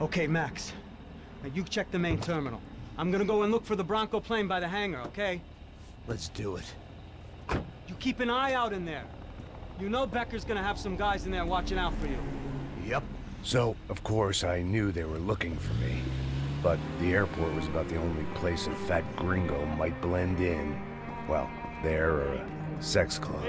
Okay, Max. Now you check the main terminal. I'm gonna go and look for the Branco plane by the hangar, okay? Let's do it. You keep an eye out in there. You know Becker's gonna have some guys in there watching out for you. Yep. So, of course, I knew they were looking for me. But the airport was about the only place a fat gringo might blend in. Well, there or a sex club.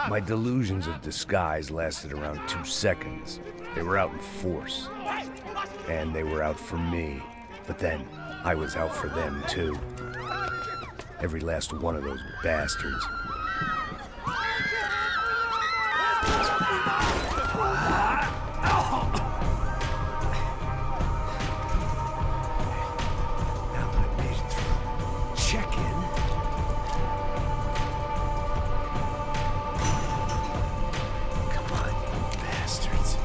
My delusions of disguise lasted around 2 seconds. They were out in force. And they were out for me. But then, I was out for them too. Every last one of those bastards. Now that I made it through check-in. Come on, you bastards.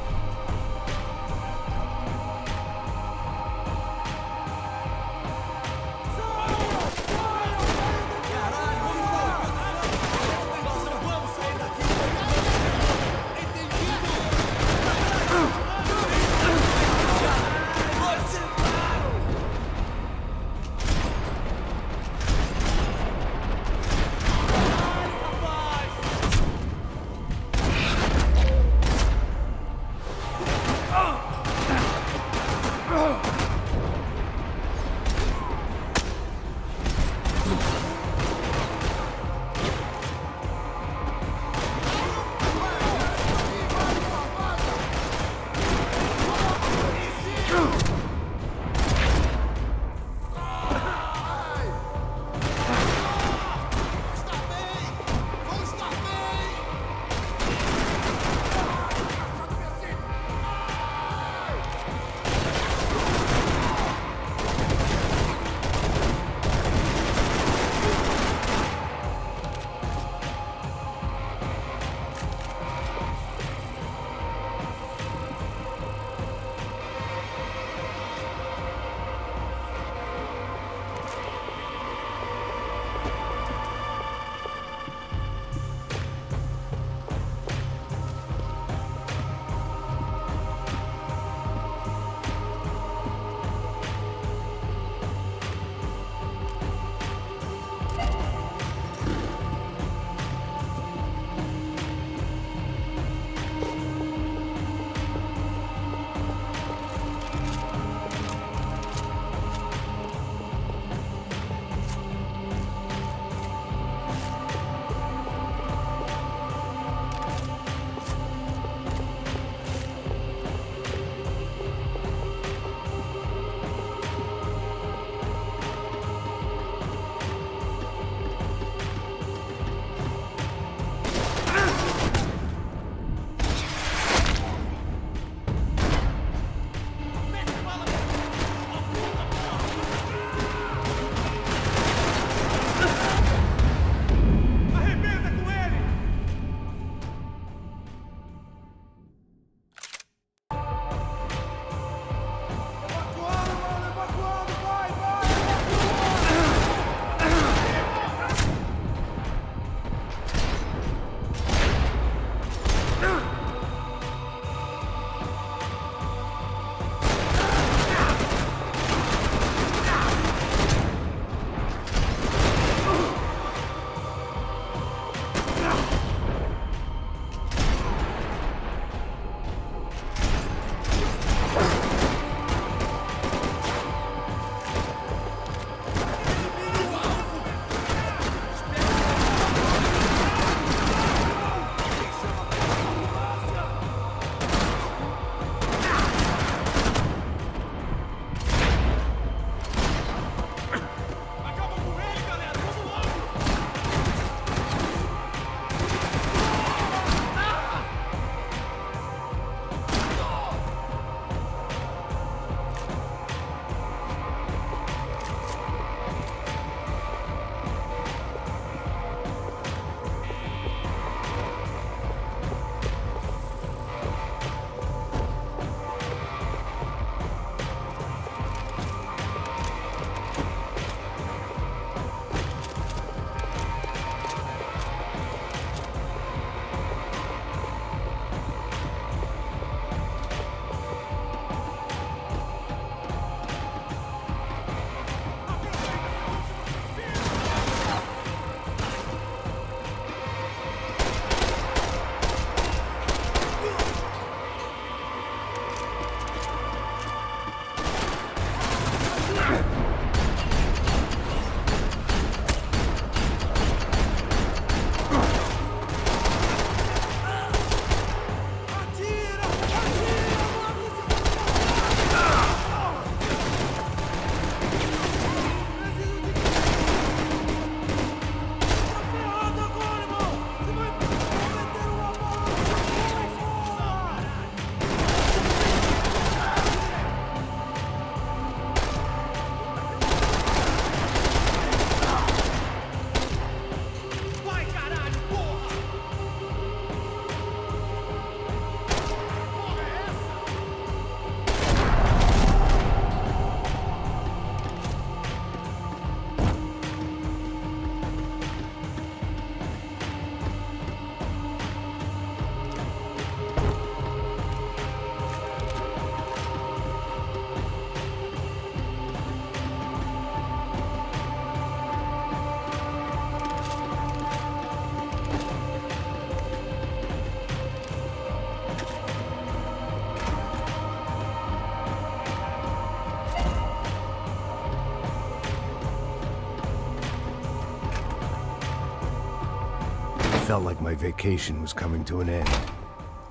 felt like my vacation was coming to an end.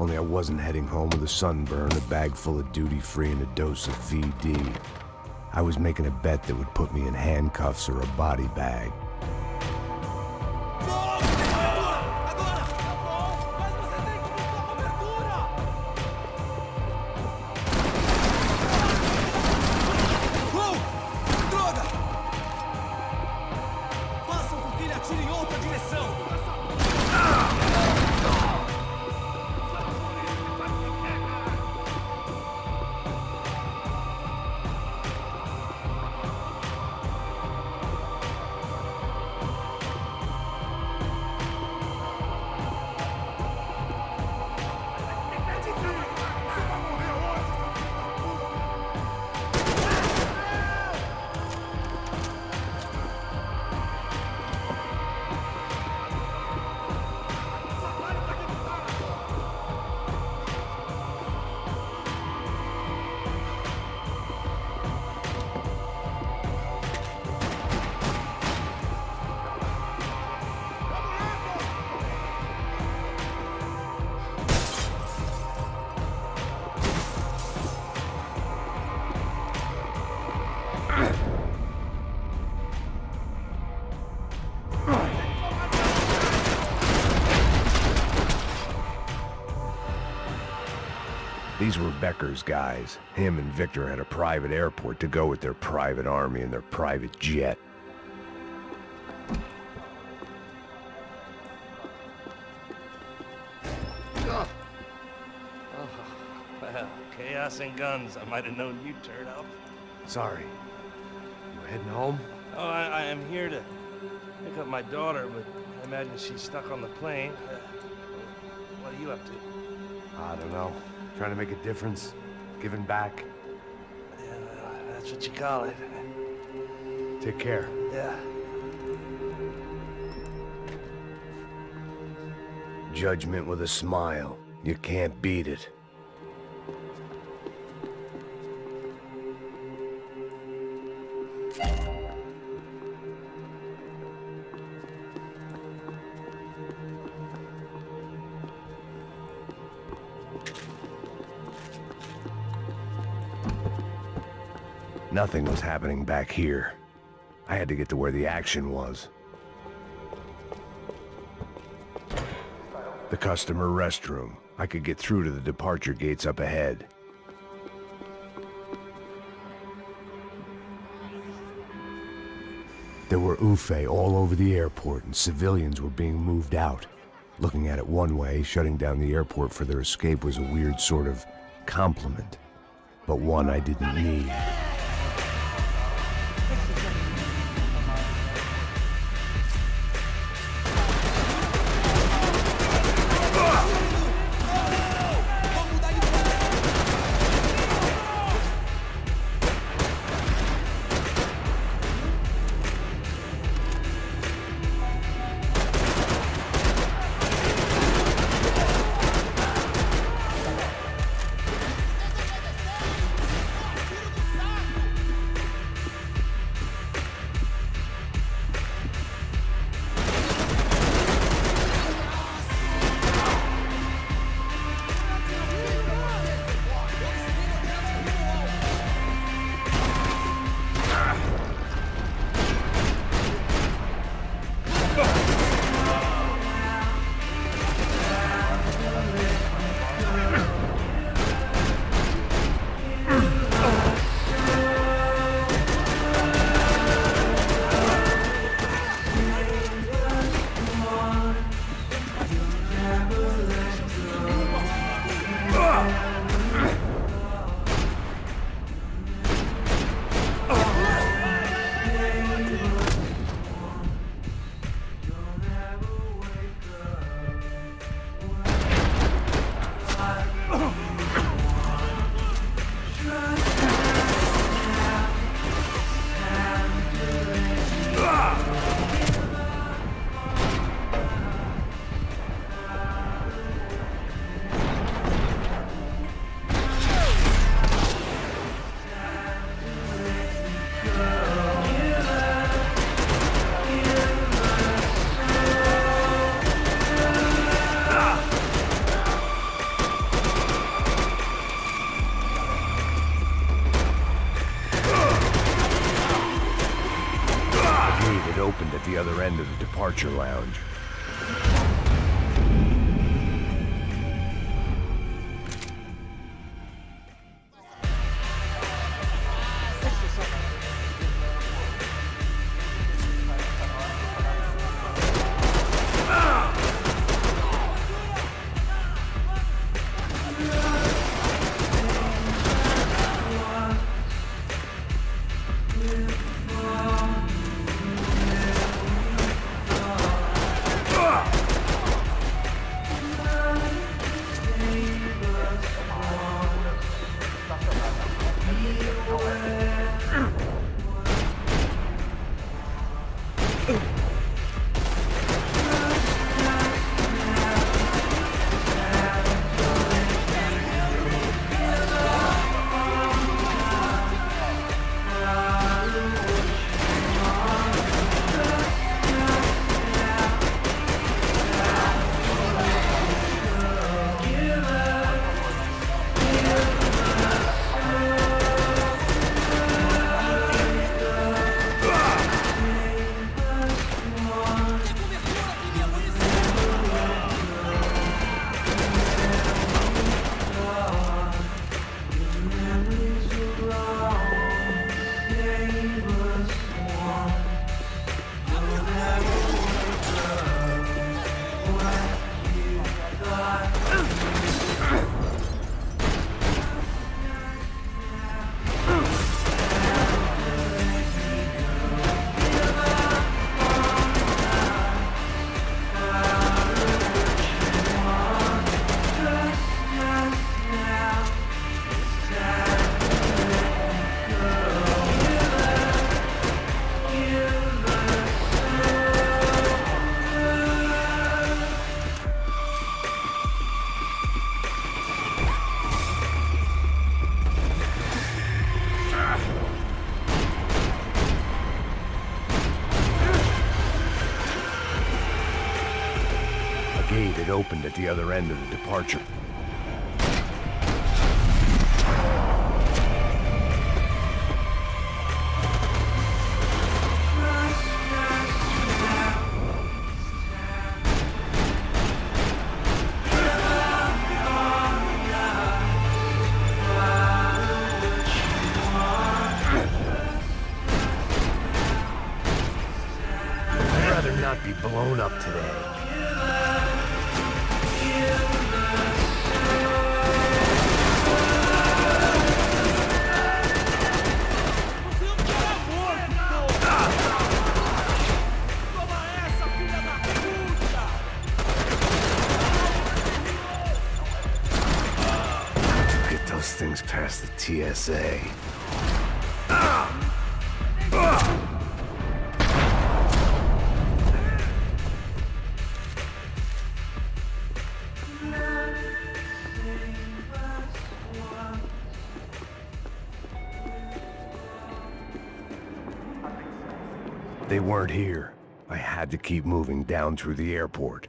Only I wasn't heading home with a sunburn, a bag full of duty-free, and a dose of VD. I was making a bet that would put me in handcuffs or a body bag. These were Becker's guys. Him and Victor had a private airport to go with their private army and their private jet. Oh, well, chaos and guns. I might have known you'd turn up. Sorry. You heading home? Oh, I am here to pick up my daughter, but I imagine she's stuck on the plane. What are you up to? I don't know. Trying to make a difference. Giving back. Yeah, well, that's what you call it. Take care. Yeah. Judgment with a smile. You can't beat it. Nothing was happening back here. I had to get to where the action was. The customer restroom. I could get through to the departure gates up ahead. There were UFE all over the airport, and civilians were being moved out. Looking at it one way, shutting down the airport for their escape was a weird sort of compliment, but one I didn't need. opened at the other end of the departure lounge. It opened at the other end of the departure. I'd rather not be blown up today. Things past the TSA. They weren't here. I had to keep moving down through the airport.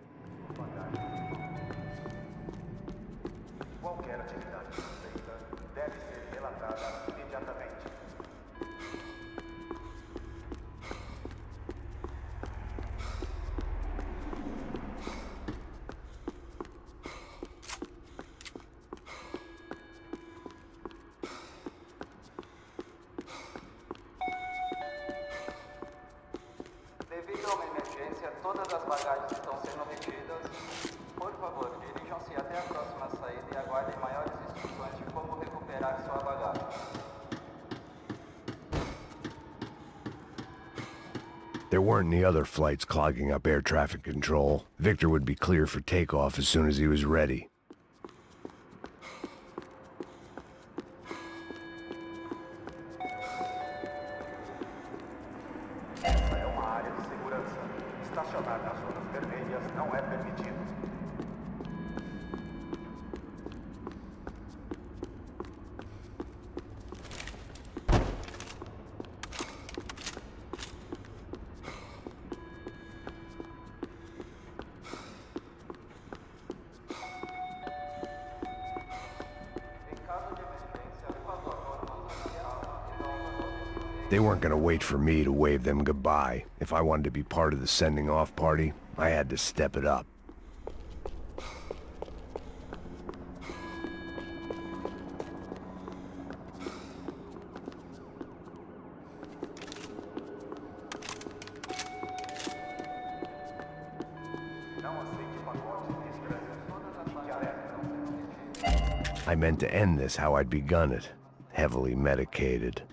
Devido a uma emergência, todas as bagagens estão sendo retidas. Por favor, dirijam-se até a próxima saída e aguardem maiores instruções de como recuperar sua bagagem. There weren't any other flights clogging up air traffic control. Victor would be clear for takeoff as soon as he was ready. Essa é uma área de segurança. Estacionar nas zonas vermelhas não é permitido. They weren't gonna wait for me to wave them goodbye. If I wanted to be part of the sending off party, I had to step it up. I meant to end this how I'd begun it, heavily medicated.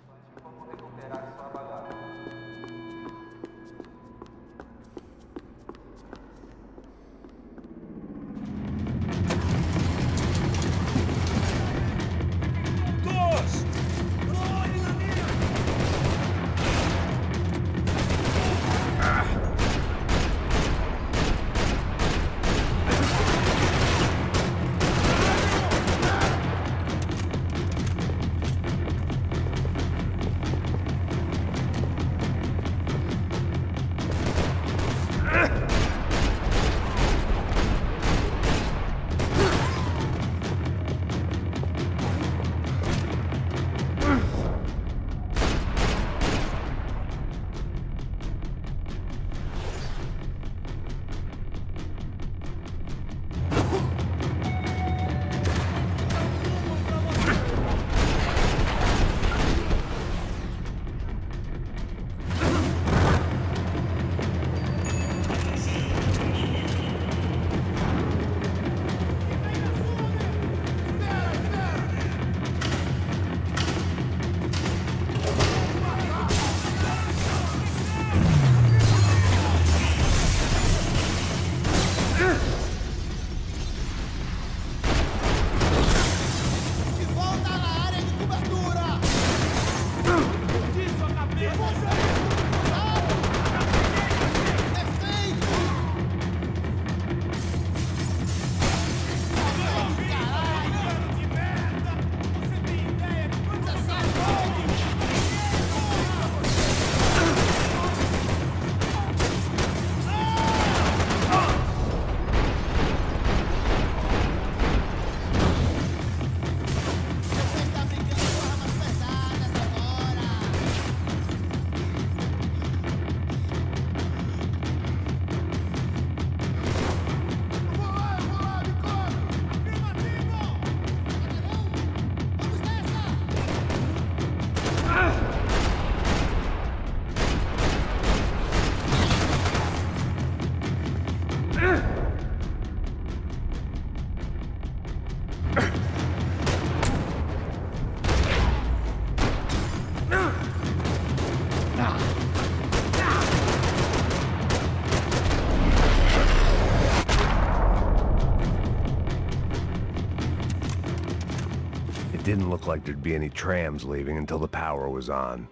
Didn't look like there'd be any trams leaving until the power was on.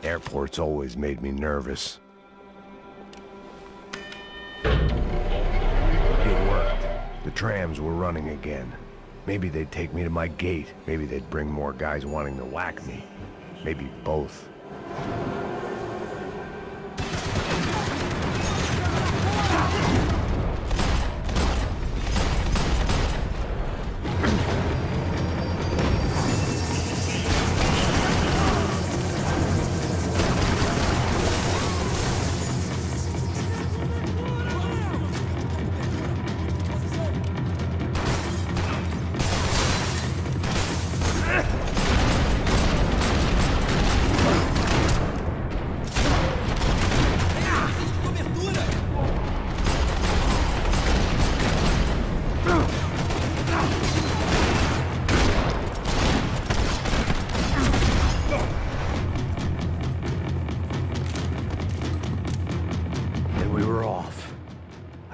Airports always made me nervous. The trams were running again. Maybe they'd take me to my gate. Maybe they'd bring more guys wanting to whack me. Maybe both.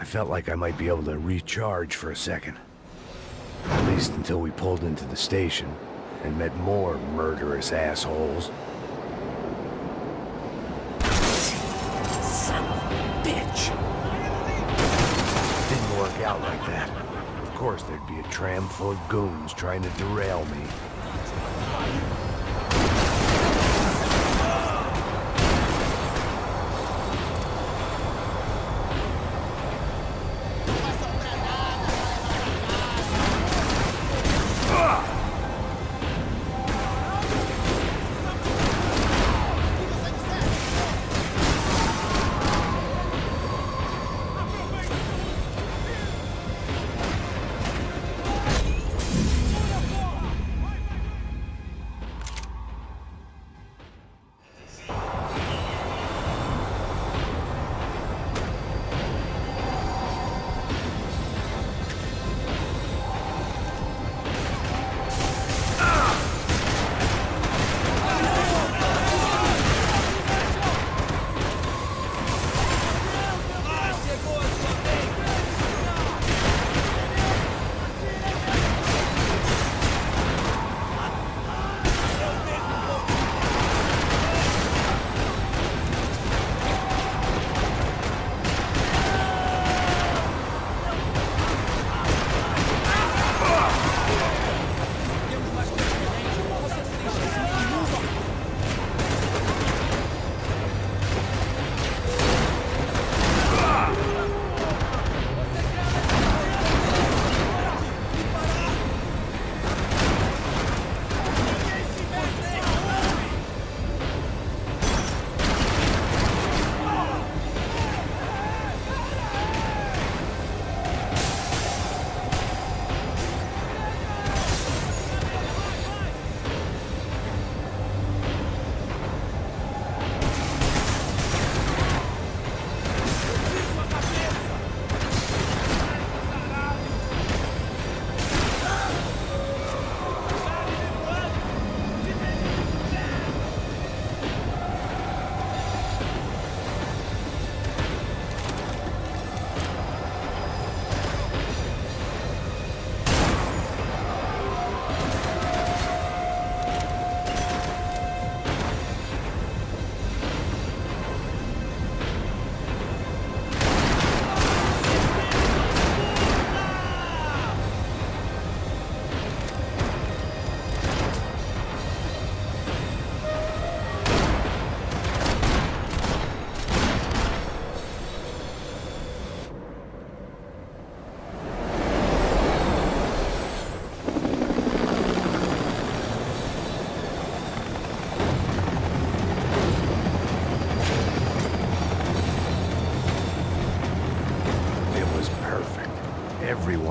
Felt like I might be able to recharge for a second. At least until we pulled into the station and met more murderous assholes. Son of a bitch! Didn't work out like that. Of course there'd be a tram full of goons trying to derail me.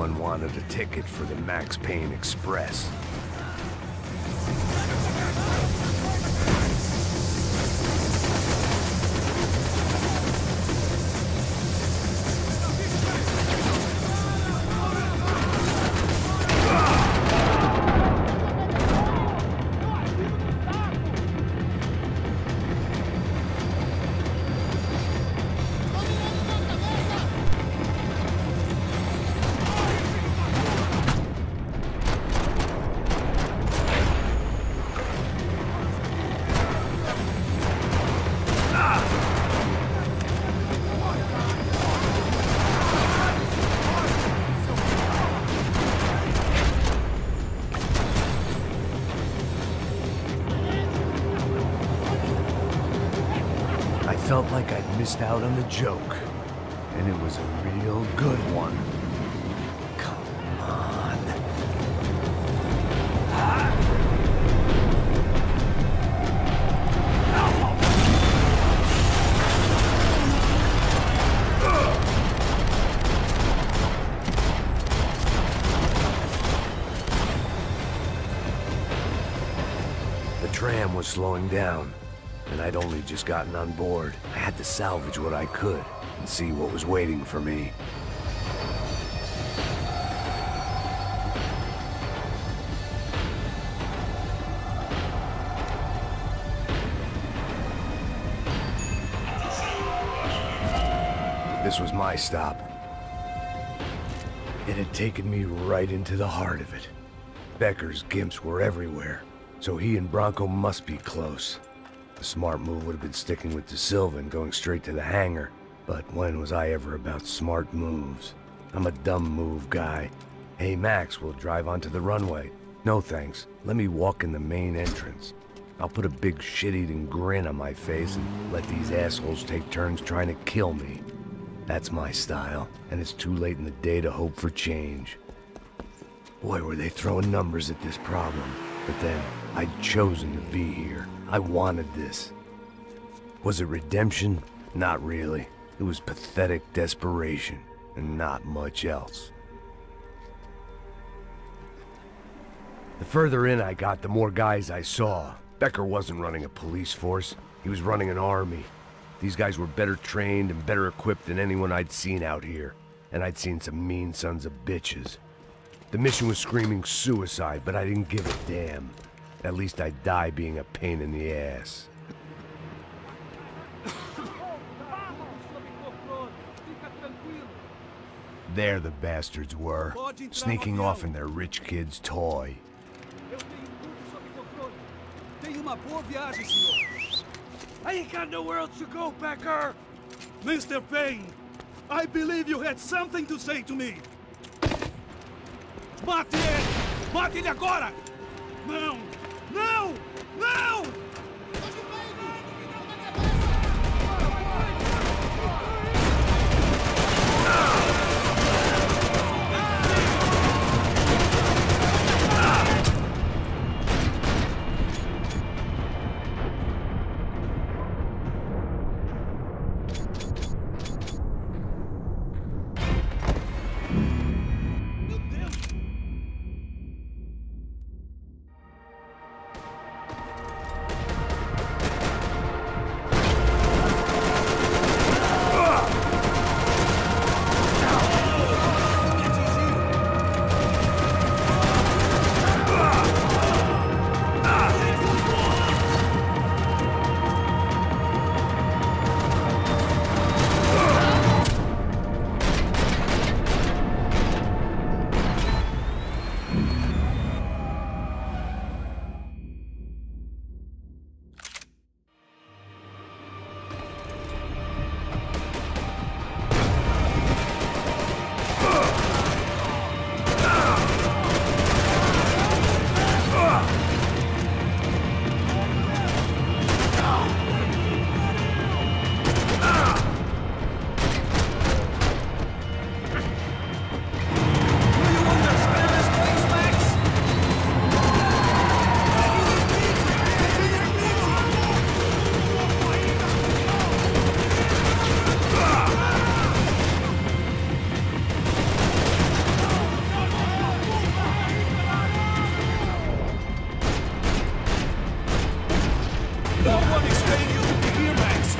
Everyone wanted a ticket for the Max Payne Express. I felt like I'd missed out on the joke, and it was a real good one. Come on. The tram was slowing down, and I'd only just gotten on board. I had to salvage what I could and see what was waiting for me. This was my stop. It had taken me right into the heart of it. Becker's gimps were everywhere, so he and Branco must be close. The smart move would have been sticking with De Silva and going straight to the hangar. But when was I ever about smart moves? I'm a dumb move guy. Hey Max, we'll drive onto the runway. No thanks, let me walk in the main entrance. I'll put a big shit-eating grin on my face and let these assholes take turns trying to kill me. That's my style, and it's too late in the day to hope for change. Boy, were they throwing numbers at this problem. But then, I'd chosen to be here. I wanted this. Was it redemption? Not really. It was pathetic desperation, and not much else. The further in I got, the more guys I saw. Becker wasn't running a police force. He was running an army. These guys were better trained and better equipped than anyone I'd seen out here. And I'd seen some mean sons of bitches. The mission was screaming suicide, but I didn't give a damn. At least I'd die being a pain in the ass. There the bastards were, sneaking off in their rich kid's toy. I ain't got nowhere else to go, Becker! Mr. Payne, I believe you had something to say to me. Mate ele! Mate ele agora! Não! Não! Não! No one expected you to be here, Max.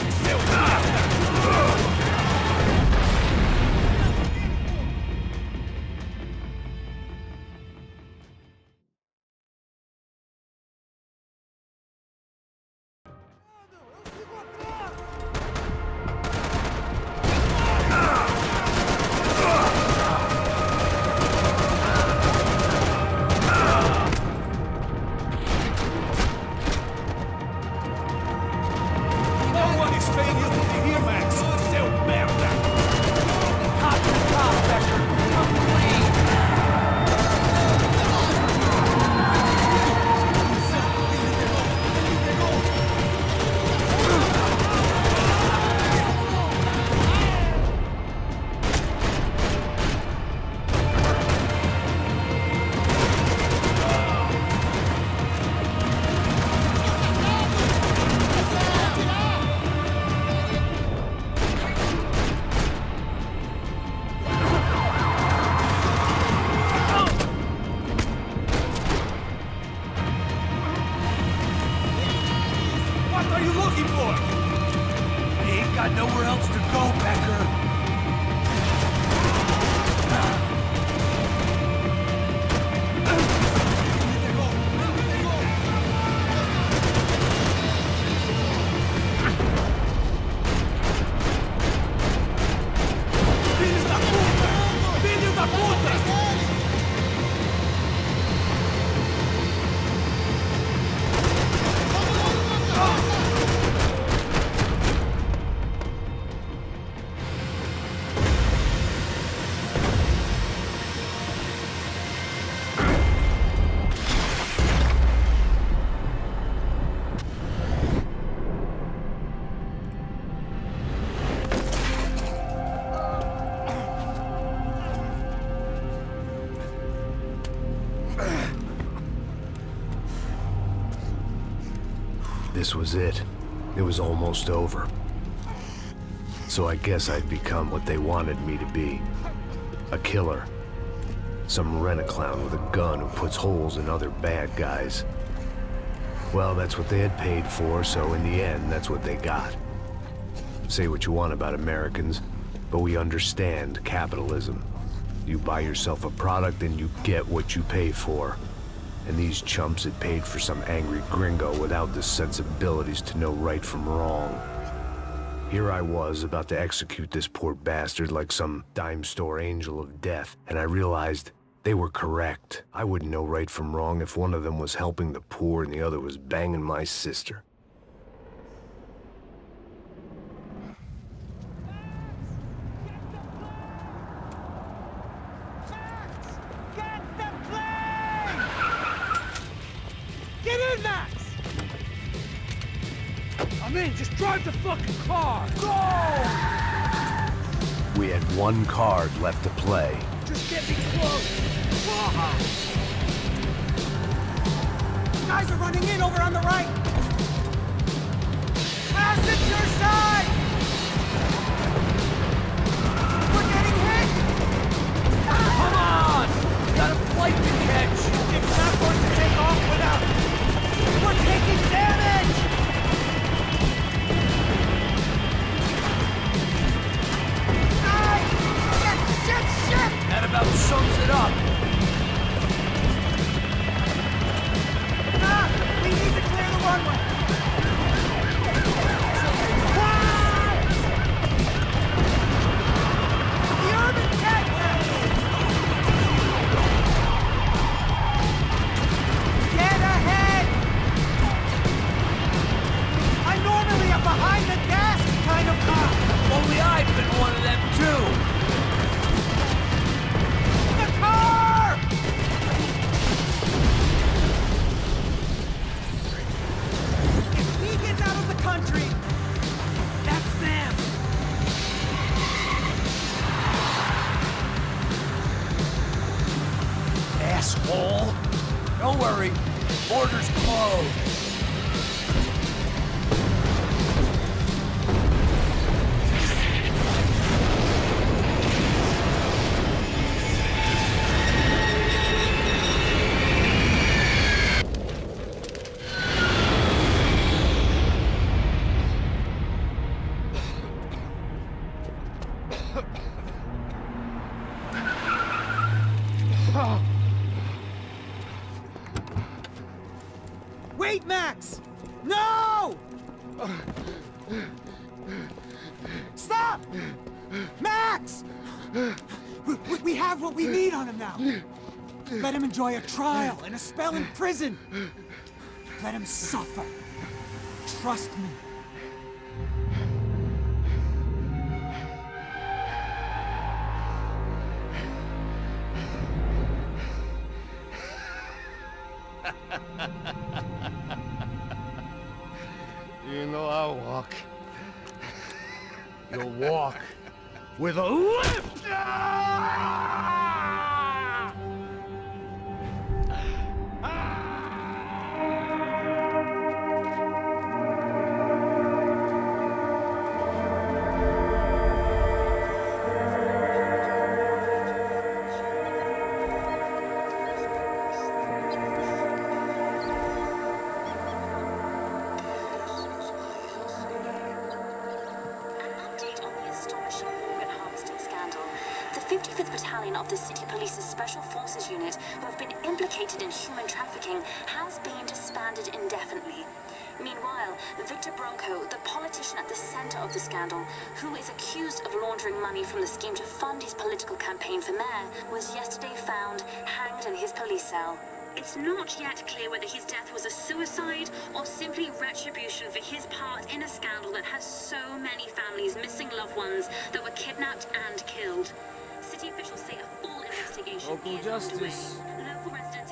This was it. It was almost over. So I guess I'd become what they wanted me to be. A killer. Some rent-a-clown with a gun who puts holes in other bad guys. Well, that's what they had paid for, so in the end, that's what they got. Say what you want about Americans, but we understand capitalism. You buy yourself a product and you get what you pay for. And these chumps had paid for some angry gringo without the sensibilities to know right from wrong. Here I was, about to execute this poor bastard like some dime store angel of death, and I realized they were correct. I wouldn't know right from wrong if one of them was helping the poor and the other was banging my sister. I'm in, just drive the fucking car! Go! We had one card left to play. Just get me close! Guys are running in over on the right! Pass it to your side! We're getting hit! Come on! We got a flight to catch! It's not going to take off without... We're taking damage! That about sums it up. We need to clear the runway. The urban tech Get ahead! Wait, Max! No! Stop! Max! We have what we need on him now. Let him enjoy a trial and a spell in prison. Let him suffer. Trust me. You know I'll walk. You'll walk with a lift! Of the City Police's Special Forces unit who have been implicated in human trafficking has been disbanded indefinitely. Meanwhile, Victor Branco, the politician at the center of the scandal, who is accused of laundering money from the scheme to fund his political campaign for mayor, was yesterday found hanged in his police cell. It's not yet clear whether his death was a suicide or simply retribution for his part in a scandal that has so many families missing loved ones that were kidnapped and killed. City officials say a full investigation is underway. Local residents